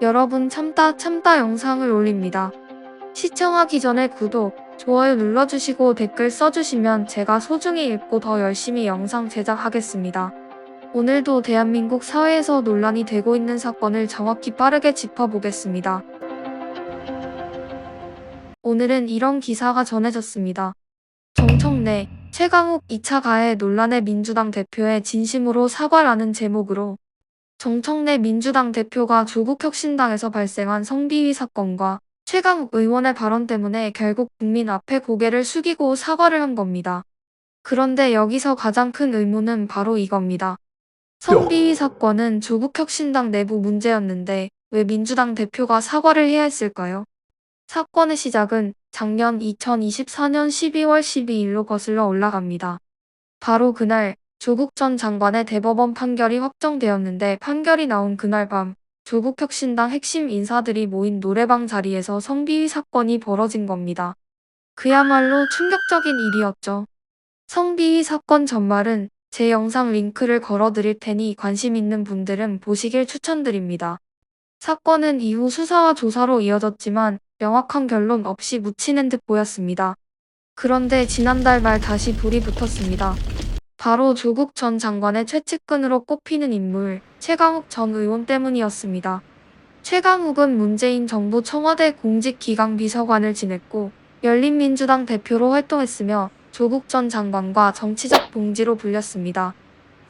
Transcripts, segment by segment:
여러분 참다 참다 영상을 올립니다. 시청하기 전에 구독, 좋아요 눌러주시고 댓글 써주시면 제가 소중히 읽고 더 열심히 영상 제작하겠습니다. 오늘도 대한민국 사회에서 논란이 되고 있는 사건을 정확히 빠르게 짚어보겠습니다. 오늘은 이런 기사가 전해졌습니다. 정청래, 최강욱 2차 가해 논란의 민주당 대표의 진심으로 사과라는 제목으로 정청래 민주당 대표가 조국혁신당에서 발생한 성비위 사건과 최강욱 의원의 발언 때문에 결국 국민 앞에 고개를 숙이고 사과를 한 겁니다. 그런데 여기서 가장 큰 의문은 바로 이겁니다. 성비위 사건은 조국혁신당 내부 문제였는데 왜 민주당 대표가 사과를 해야 했을까요? 사건의 시작은 작년 2024년 12월 12일로 거슬러 올라갑니다. 바로 그날 조국 전 장관의 대법원 판결이 확정되었는데 판결이 나온 그날 밤 조국혁신당 핵심 인사들이 모인 노래방 자리에서 성비위 사건이 벌어진 겁니다. 그야말로 충격적인 일이었죠. 성비위 사건 전말은 제 영상 링크를 걸어드릴 테니 관심 있는 분들은 보시길 추천드립니다. 사건은 이후 수사와 조사로 이어졌지만 명확한 결론 없이 묻히는 듯 보였습니다. 그런데 지난달 말 다시 불이 붙었습니다. 바로 조국 전 장관의 최측근으로 꼽히는 인물, 최강욱 전 의원 때문이었습니다. 최강욱은 문재인 정부 청와대 공직기강 비서관을 지냈고 열린민주당 대표로 활동했으며 조국 전 장관과 정치적 동지로 불렸습니다.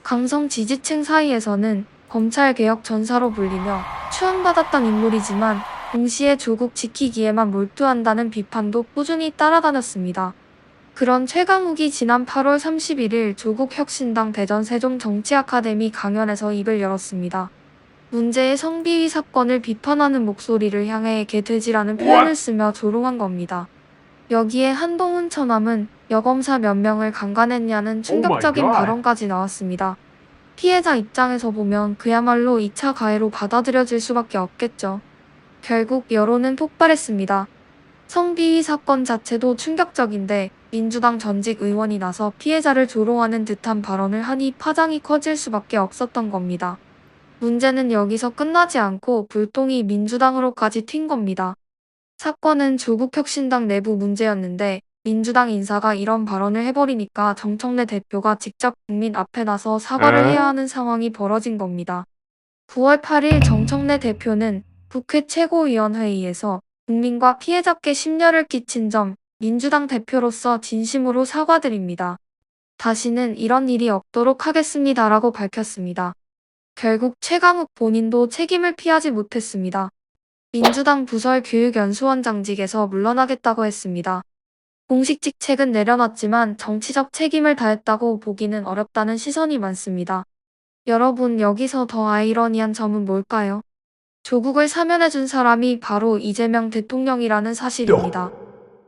강성 지지층 사이에서는 검찰개혁 전사로 불리며 추앙받았던 인물이지만 동시에 조국 지키기에만 몰두한다는 비판도 꾸준히 따라다녔습니다. 그런 최강욱이 지난 8월 31일 조국혁신당 대전 세종정치아카데미 강연에서 입을 열었습니다. 문제의 성비위 사건을 비판하는 목소리를 향해 개돼지라는 표현을 쓰며 조롱한 겁니다. 여기에 한동훈 처남은 여검사 몇 명을 강간했냐는 충격적인 발언까지 나왔습니다. 피해자 입장에서 보면 그야말로 2차 가해로 받아들여질 수밖에 없겠죠. 결국 여론은 폭발했습니다. 성비위 사건 자체도 충격적인데 민주당 전직 의원이 나서 피해자를 조롱하는 듯한 발언을 하니 파장이 커질 수밖에 없었던 겁니다. 문제는 여기서 끝나지 않고 불똥이 민주당으로까지 튄 겁니다. 사건은 조국혁신당 내부 문제였는데 민주당 인사가 이런 발언을 해버리니까 정청래 대표가 직접 국민 앞에 나서 사과를 해야 하는 상황이 벌어진 겁니다. 9월 8일 정청래 대표는 국회 최고위원회의에서 국민과 피해자께 심려를 끼친 점 민주당 대표로서 진심으로 사과드립니다. 다시는 이런 일이 없도록 하겠습니다라고 밝혔습니다. 결국 최강욱 본인도 책임을 피하지 못했습니다. 민주당 부설 교육연수원장직에서 물러나겠다고 했습니다. 공식 직책은 내려놨지만 정치적 책임을 다했다고 보기는 어렵다는 시선이 많습니다. 여러분, 여기서 더 아이러니한 점은 뭘까요? 조국을 사면해준 사람이 바로 이재명 대통령이라는 사실입니다.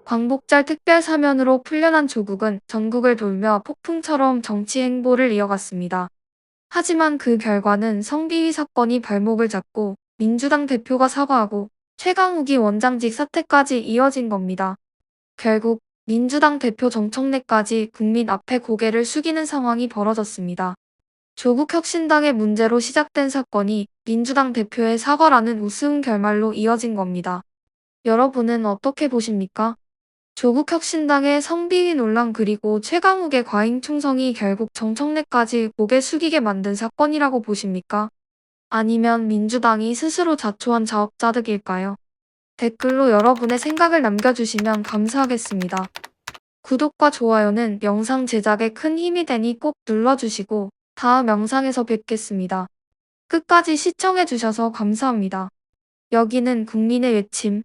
광복절 특별 사면으로 풀려난 조국은 전국을 돌며 폭풍처럼 정치 행보를 이어갔습니다. 하지만 그 결과는 성비위 사건이 발목을 잡고 민주당 대표가 사과하고 최강욱이 원장직 사퇴까지 이어진 겁니다. 결국 민주당 대표 정청래까지 국민 앞에 고개를 숙이는 상황이 벌어졌습니다. 조국혁신당의 문제로 시작된 사건이 민주당 대표의 사과라는 우스운 결말로 이어진 겁니다. 여러분은 어떻게 보십니까? 조국혁신당의 성비위 논란 그리고 최강욱의 과잉 충성이 결국 정청래까지 고개 숙이게 만든 사건이라고 보십니까? 아니면 민주당이 스스로 자초한 자업자득일까요? 댓글로 여러분의 생각을 남겨주시면 감사하겠습니다. 구독과 좋아요는 영상 제작에 큰 힘이 되니 꼭 눌러주시고 다음 영상에서 뵙겠습니다. 끝까지 시청해주셔서 감사합니다. 여기는 국민의 외침